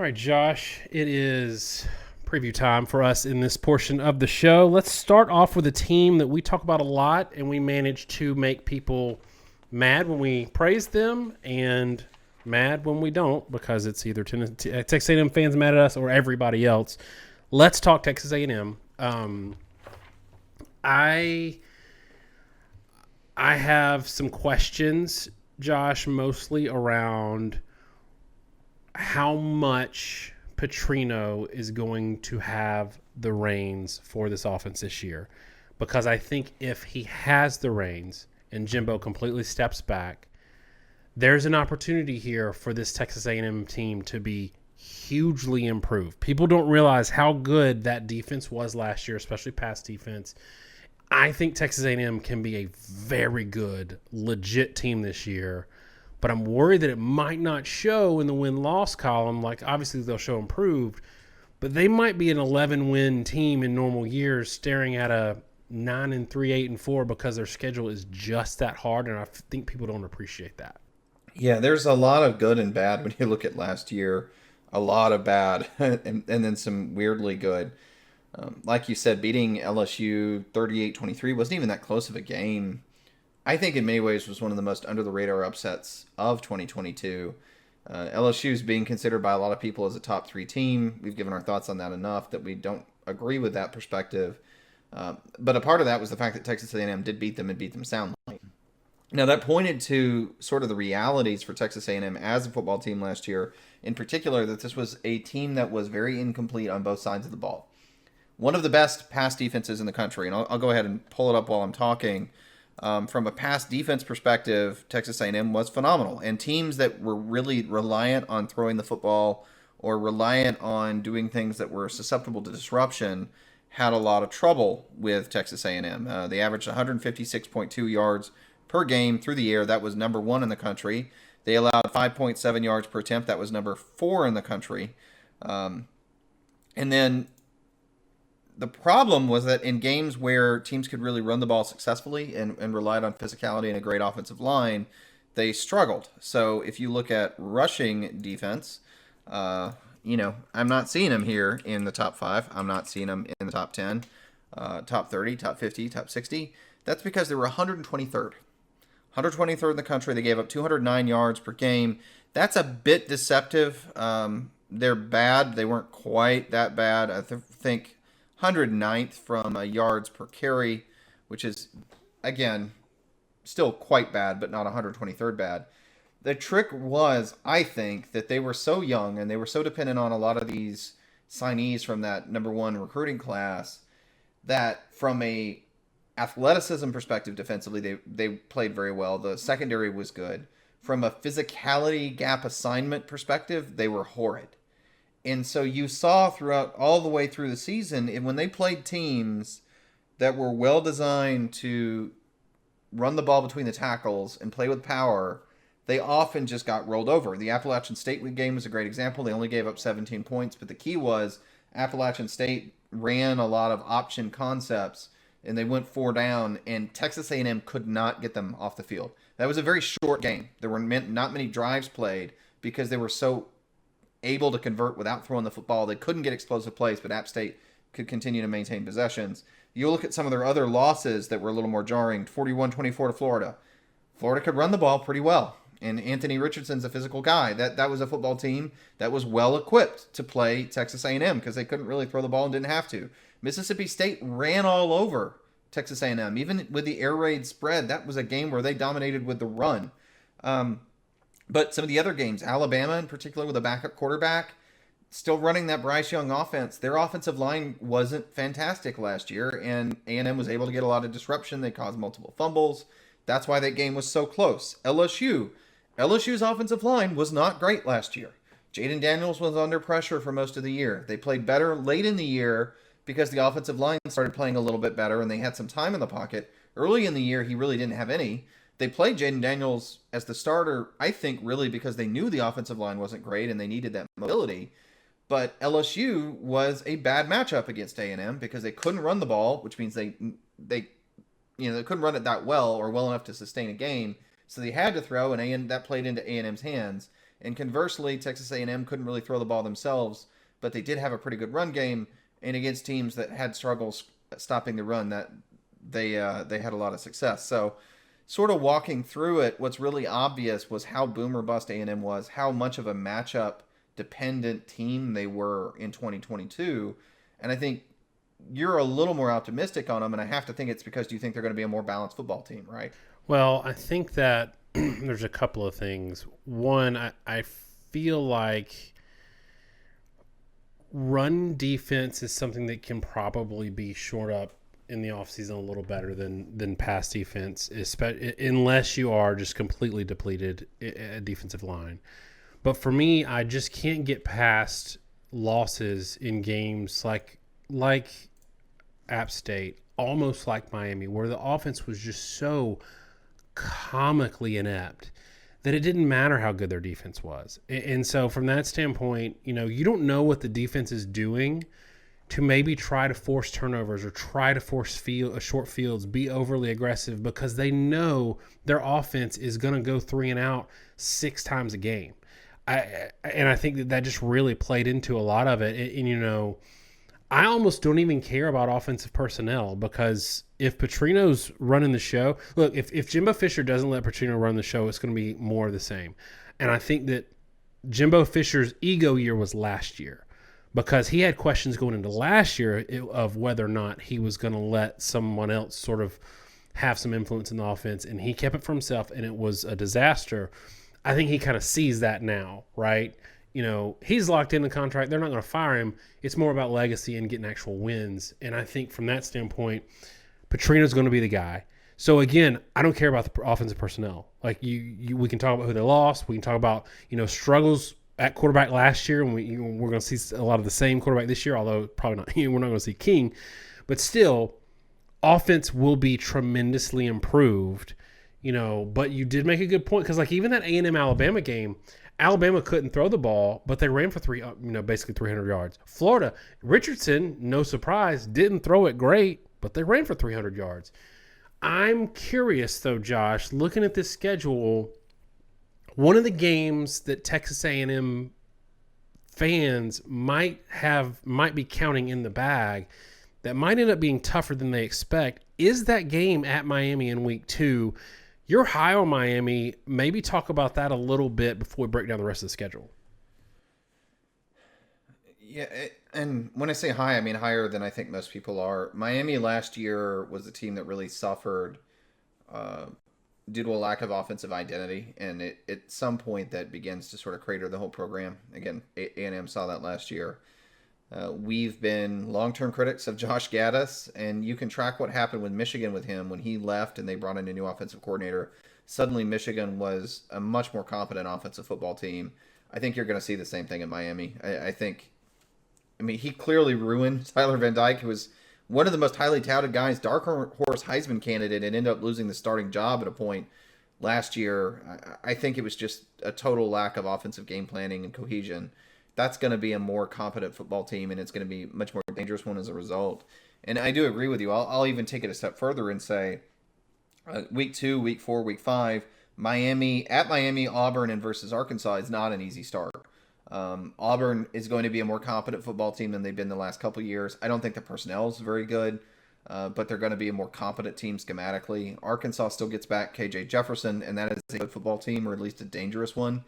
All right, Josh, it is preview time for us in this portion of the show. Let's start off with a team that we talk about a lot, and we manage to make people mad when we praise them and mad when we don't, because it's either Texas A&M fans mad at us or everybody else. Let's talk Texas A&M. I have some questions, Josh, mostly around how much Petrino is going to have the reins for this offense this year. Because I think if he has the reins and Jimbo completely steps back, there's an opportunity here for this Texas A&M team to be hugely improved. People don't realize how good that defense was last year, especially pass defense. I think Texas A&M can be a very good, legit team this year. But I'm worried that it might not show in the win-loss column. Like, obviously, they'll show improved. But they might be an 11-win team in normal years staring at a 9-3, 8-4 because their schedule is just that hard, and I think people don't appreciate that. Yeah, there's a lot of good and bad when you look at last year. A lot of bad, and then some weirdly good. Like you said, beating LSU 38-23 wasn't even that close of a game. I think in many ways was one of the most under-the-radar upsets of 2022. LSU is being considered by a lot of people as a top 3 team. We've given our thoughts on that enough that we don't agree with that perspective. But a part of that was the fact that Texas A&M did beat them and beat them soundly. Now, that pointed to sort of the realities for Texas A&M as a football team last year, in particular that this was a team that was very incomplete on both sides of the ball. One of the best pass defenses in the country, and I'll go ahead and pull it up while I'm talking. From a pass defense perspective, Texas A&M was phenomenal. And teams that were really reliant on throwing the football or reliant on doing things that were susceptible to disruption had a lot of trouble with Texas A&M. They averaged 156.2 yards per game through the air. That was number 1 in the country. They allowed 5.7 yards per attempt. That was number 4 in the country. And then the problem was that in games where teams could really run the ball successfully and relied on physicality and a great offensive line, they struggled. So if you look at rushing defense, I'm not seeing them here in the top 5. I'm not seeing them in the top 10, top 30, top 50, top 60. That's because they were 123rd. 123rd in the country. They gave up 209 yards per game. That's a bit deceptive. They're bad. They weren't quite that bad. I think 109th from yards per carry, which is, again, still quite bad, but not 123rd bad. The trick was, I think, that they were so young and they were so dependent on a lot of these signees from that number 1 recruiting class that from a athleticism perspective defensively, they played very well. The secondary was good. From a physicality gap assignment perspective, they were horrid. And so you saw throughout all the way through the season, when they played teams that were well designed to run the ball between the tackles and play with power, they often just got rolled over. The Appalachian State game was a great example. They only gave up 17 points, but the key was Appalachian State ran a lot of option concepts, and they went 4 down, and Texas A&M could not get them off the field. That was a very short game. There were not many drives played because they were so able to convert without throwing the football. They couldn't get explosive plays, but App State could continue to maintain possessions. You look at some of their other losses that were a little more jarring. 41-24 to Florida. Florida could run the ball pretty well, and Anthony Richardson's a physical guy. That was a football team that was well equipped to play Texas A&M because they couldn't really throw the ball and didn't have to. Mississippi State ran all over Texas A&M. Even with the air raid spread, that was a game where they dominated with the run. But some of the other games, Alabama in particular with a backup quarterback, still running that Bryce Young offense. Their offensive line wasn't fantastic last year, and A&M was able to get a lot of disruption. They caused multiple fumbles. That's why that game was so close. LSU's offensive line was not great last year. Jaden Daniels was under pressure for most of the year. They played better late in the year because the offensive line started playing a little bit better, and they had some time in the pocket. Early in the year, he really didn't have any. They played Jaden Daniels as the starter, I think, really because they knew the offensive line wasn't great and they needed that mobility. But LSU was a bad matchup against A&M because they couldn't run the ball, which means they couldn't run it that well or well enough to sustain a game. So they had to throw, and that played into A&M's hands. And conversely, Texas A&M couldn't really throw the ball themselves, but they did have a pretty good run game. And against teams that had struggles stopping the run, that they had a lot of success. So, sort of walking through it, what's really obvious was how boom or bust A&M was, how much of a matchup dependent team they were in 2022. And I think you're a little more optimistic on them, and I have to think it's because you think they're going to be a more balanced football team, right? Well, I think that there's a couple of things. One, I feel like run defense is something that can probably be shored up in the offseason a little better than pass defense, unless you are just completely depleted at defensive line. But for me, I just can't get past losses in games like App State, almost like Miami, where the offense was just so comically inept that it didn't matter how good their defense was. And so from that standpoint, you don't know what the defense is doing to maybe try to force turnovers or try to force short fields, be overly aggressive, because they know their offense is going to go 3 and out 6 times a game. I think that just really played into a lot of it. And I almost don't even care about offensive personnel, because if Petrino's running the show, look, if Jimbo Fisher doesn't let Petrino run the show, it's going to be more of the same. And I think that Jimbo Fisher's ego year was last year, because he had questions going into last year of whether or not he was going to let someone else sort of have some influence in the offense, and he kept it for himself, and it was a disaster. I think he kind of sees that now, right? He's locked in the contract. They're not going to fire him. It's more about legacy and getting actual wins. And I think from that standpoint, Petrino's going to be the guy. So again, I don't care about the offensive personnel. Like we can talk about who they lost. We can talk about struggles at quarterback last year, and we're going to see a lot of the same quarterback this year. Although probably not. We're not going to see King, but still, offense will be tremendously improved. But you did make a good point, because like even that A&M Alabama game, Alabama couldn't throw the ball, but they ran for basically 300 yards. Florida, Richardson, no surprise, didn't throw it great, but they ran for 300 yards. I'm curious though, Josh, looking at this schedule, one of the games that Texas A&M fans might be counting in the bag that might end up being tougher than they expect is that game at Miami in week 2. You're high on Miami. Maybe talk about that a little bit before we break down the rest of the schedule. Yeah, and when I say high, I mean higher than I think most people are. Miami last year was a team that really suffered due to a lack of offensive identity, and at some point that begins to sort of crater the whole program. Again, A&M saw that last year. We've been long-term critics of Josh Gaddis, and you can track what happened with Michigan with him when he left and they brought in a new offensive coordinator. Suddenly, Michigan was a much more competent offensive football team. I think you're going to see the same thing in Miami. I mean, he clearly ruined Tyler Van Dyke, who was one of the most highly touted guys, dark horse Heisman candidate, and ended up losing the starting job at a point last year. I think it was just a total lack of offensive game planning and cohesion. That's going to be a more competent football team, and it's going to be a much more dangerous one as a result. And I do agree with you. I'll even take it a step further and say week 2, week 4, week 5, Miami, Auburn, and versus Arkansas is not an easy start. Auburn is going to be a more competent football team than they've been the last couple of years. I don't think the personnel is very good, but they're going to be a more competent team schematically. Arkansas still gets back KJ Jefferson, and that is a good football team, or at least a dangerous one.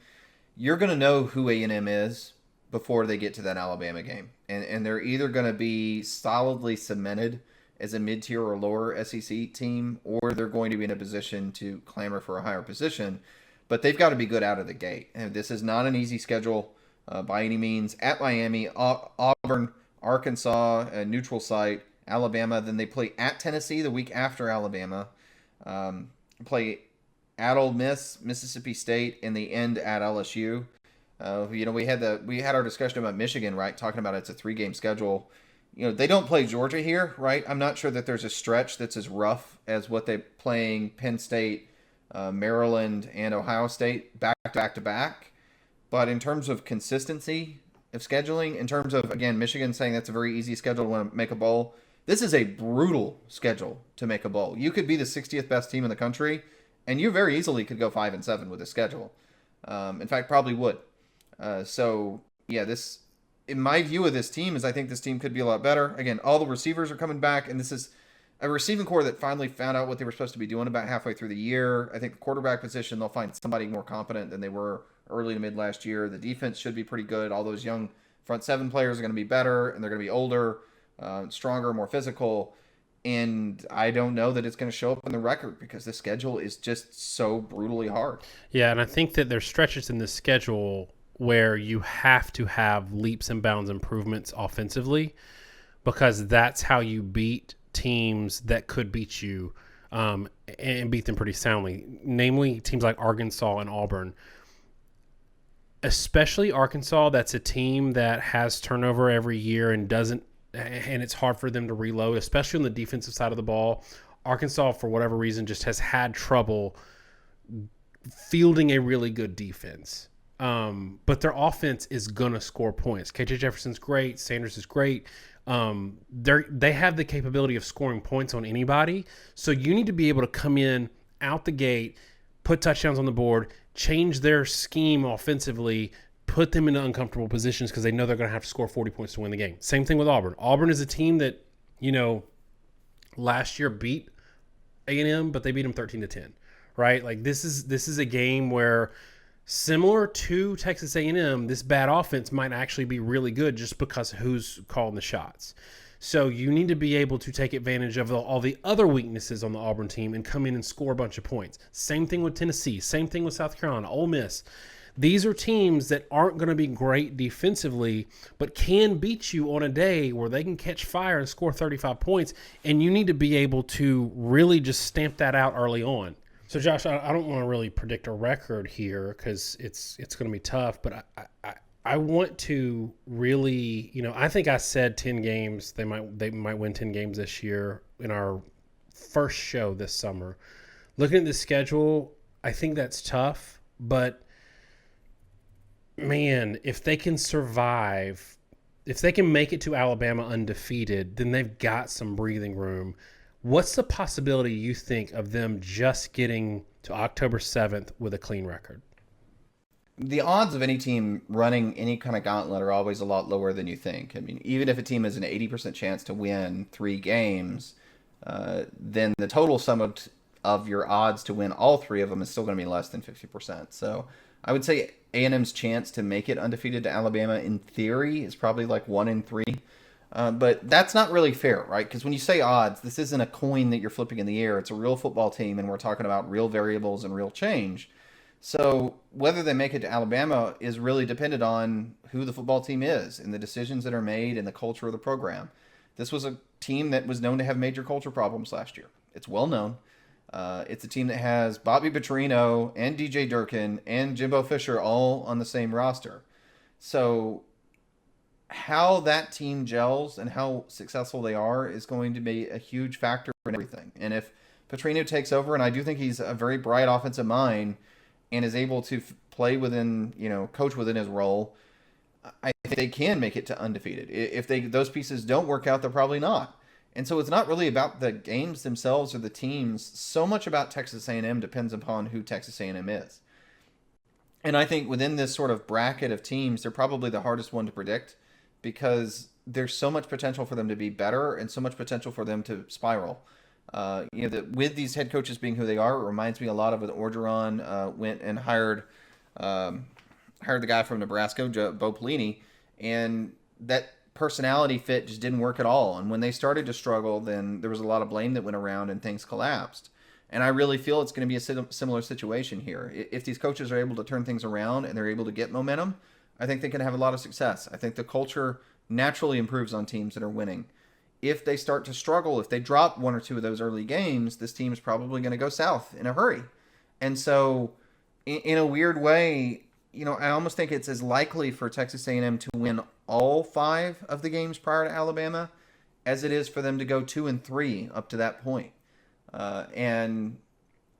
You're going to know who A&M is before they get to that Alabama game. And they're either going to be solidly cemented as a mid-tier or lower SEC team, or they're going to be in a position to clamor for a higher position. But they've got to be good out of the gate. And this is not an easy schedule by any means. At Miami, Auburn, Arkansas, a neutral site, Alabama. Then they play at Tennessee the week after Alabama. Play at Ole Miss, Mississippi State, and the end at LSU. We had our discussion about Michigan, right? Talking about it's a 3-game schedule. They don't play Georgia here, right? I'm not sure that there's a stretch that's as rough as what they're playing Penn State, Maryland, and Ohio State back to back. But in terms of consistency of scheduling, in terms of, again, Michigan saying that's a very easy schedule to want to make a bowl, this is a brutal schedule to make a bowl. You could be the 60th best team in the country, and you very easily could go 5-7 with this schedule. In fact, probably would. So yeah, this in my view of this team is I think this team could be a lot better. Again, all the receivers are coming back, and this is a receiving core that finally found out what they were supposed to be doing about halfway through the year. I think the quarterback position they'll find somebody more competent than they were early to mid last year. The defense should be pretty good. All those young front seven players are going to be better, and they're going to be older, stronger, more physical. And I don't know that it's going to show up in the record because the schedule is just so brutally hard. Yeah, and I think that there's stretches in the schedule where you have to have leaps and bounds improvements offensively because that's how you beat teams that could beat you and beat them pretty soundly, namely teams like Arkansas and Auburn. Especially Arkansas, that's a team that has turnover every year and doesn't, and it's hard for them to reload, especially on the defensive side of the ball. Arkansas, for whatever reason, just has had trouble fielding a really good defense. But their offense is going to score points. KJ Jefferson's great. Sanders is great. They have the capability of scoring points on anybody. So you need to be able to come in out the gate, put touchdowns on the board, change their scheme offensively, put them into uncomfortable positions because they know they're going to have to score 40 points to win the game. Same thing with Auburn. Auburn is a team that, last year beat A&M, but they beat them 13-10, right? Like this is a game where similar to Texas A&M, this bad offense might actually be really good just because who's calling the shots. So you need to be able to take advantage of all the other weaknesses on the Auburn team and come in and score a bunch of points. Same thing with Tennessee. Same thing with South Carolina, Ole Miss. These are teams that aren't going to be great defensively, but can beat you on a day where they can catch fire and score 35 points, and you need to be able to really just stamp that out early on. So, Josh, I don't want to really predict a record here because it's going to be tough, but I want to really, I think I said 10 games. They might win 10 games this year in our first show this summer. Looking at the schedule, I think that's tough, but man, if they can survive, if they can make it to Alabama undefeated, then they've got some breathing room. What's the possibility you think of them just getting to October 7th with a clean record? The odds of any team running any kind of gauntlet are always a lot lower than you think. I mean, even if a team has an 80% chance to win 3 games, then the total sum of your odds to win all 3 of them is still going to be less than 50%. So I would say A&M's chance to make it undefeated to Alabama in theory is probably like 1 in 3. But that's not really fair, right? Because when you say odds, this isn't a coin that you're flipping in the air. It's a real football team, and we're talking about real variables and real change. So whether they make it to Alabama is really dependent on who the football team is and the decisions that are made and the culture of the program. This was a team that was known to have major culture problems last year. It's well known. It's a team that has Bobby Petrino and DJ Durkin and Jimbo Fisher all on the same roster. So how that team gels and how successful they are is going to be a huge factor in everything. And if Petrino takes over, and I do think he's a very bright offensive mind and is able to play within, coach within his role, I think they can make it to undefeated. If those pieces don't work out, they're probably not. And so it's not really about the games themselves or the teams. So much about Texas A&M depends upon who Texas A&M is. And I think within this sort of bracket of teams, they're probably the hardest one to predict because there's so much potential for them to be better and so much potential for them to spiral. With these head coaches being who they are, it reminds me a lot of when Orgeron went and hired the guy from Nebraska, Bo Pelini, and that personality fit just didn't work at all. And when they started to struggle, then there was a lot of blame that went around and things collapsed. And I really feel it's going to be a similar situation here. If these coaches are able to turn things around and they're able to get momentum, I think they can have a lot of success. I think the culture naturally improves on teams that are winning. If they start to struggle, if they drop 1 or 2 of those early games, this team is probably going to go south in a hurry. And so, in a weird way, I almost think it's as likely for Texas A&M to win all 5 of the games prior to Alabama as it is for them to go 2 and 3 up to that point. And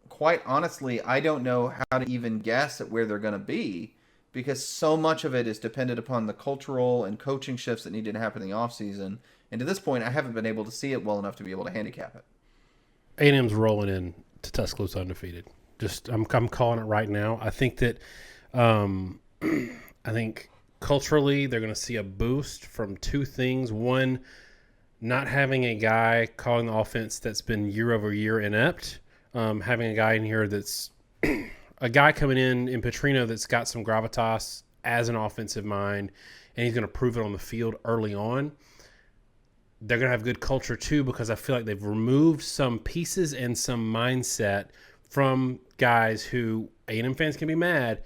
quite honestly, I don't know how to even guess at where they're going to be because so much of it is dependent upon the cultural and coaching shifts that need to happen in the offseason. And to this point, I haven't been able to see it well enough to be able to handicap it. A&M's rolling in to Tuscaloosa undefeated. I'm calling it right now. I think that I think culturally they're going to see a boost from two things. One, not having a guy calling the offense that's been year over year inept. Having a guy in here that's a guy coming in Petrino that's got some gravitas as an offensive mind, and he's going to prove it on the field early on. They're going to have good culture too, because I feel like they've removed some pieces and some mindset from guys who A&M fans can be mad,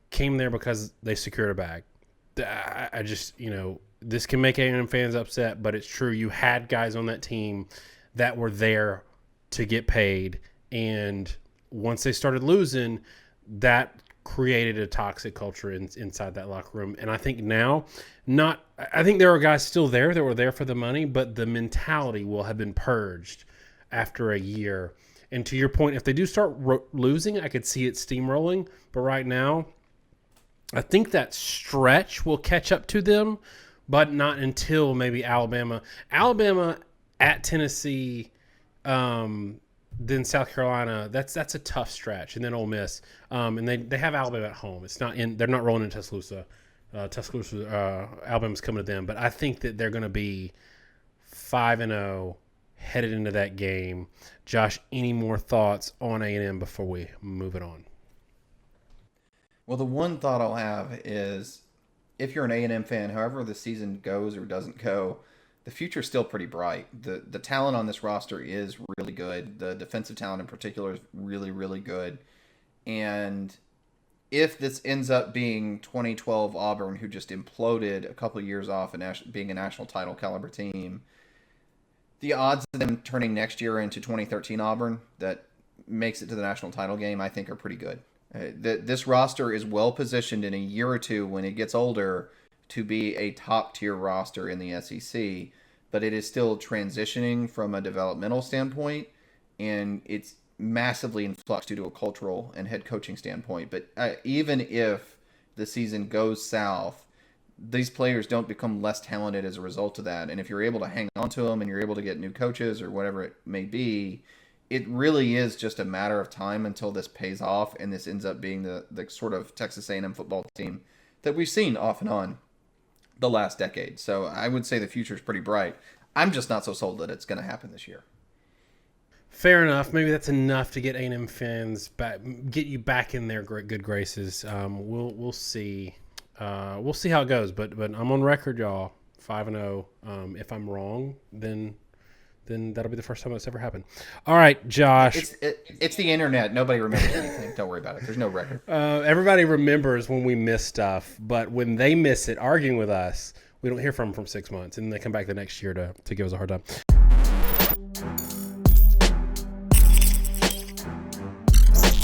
came there because they secured a bag. I just, this can make A&M fans upset, but it's true. You had guys on that team that were there to get paid, and once they started losing, that created a toxic culture inside that locker room. And I think now, I think there are guys still there that were there for the money, but the mentality will have been purged after a year. And to your point, if they do start losing, I could see it steamrolling. But right now, I think that stretch will catch up to them, but not until maybe Alabama at Tennessee, then South Carolina. That's a tough stretch, and then Ole Miss, and they have Alabama at home. They're not rolling in Tuscaloosa. Alabama's coming to them, but I think that they're going to be 5-0 headed into that game. Josh, any more thoughts on A&M before we move it on? Well, the one thought I'll have is, if you're an A&M fan, however the season goes or doesn't go, the future's still pretty bright. The talent on this roster is really good. The defensive talent in particular is really, really good. And if this ends up being 2012 Auburn, who just imploded a couple of years off and being a national title caliber team, the odds of them turning next year into 2013 Auburn that makes it to the national title game, I think, are pretty good. This roster is well positioned in a year or two when it gets older to be a top tier roster in the SEC, but it is still transitioning from a developmental standpoint, and it's massively in flux due to a cultural and head coaching standpoint. But even if the season goes south, these players don't become less talented as a result of that. And if you're able to hang on to them and you're able to get new coaches or whatever it may be, it really is just a matter of time until this pays off and this ends up being the sort of Texas A&M football team that we've seen off and on the last decade. So I would say the future is pretty bright. I'm just not so sold that it's going to happen this year. Fair enough. Maybe that's enough to get A&M fans back, get you back in their good graces. We'll see. We'll see how it goes. But I'm on record, y'all. 5-0. If I'm wrong, then that'll be the first time that's ever happened. All right, Josh. It's the internet. Nobody remembers anything. Don't worry about it. There's no record. Everybody remembers when we miss stuff, but when they miss it, arguing with us, we don't hear from them for 6 months, and they come back the next year to give us a hard time.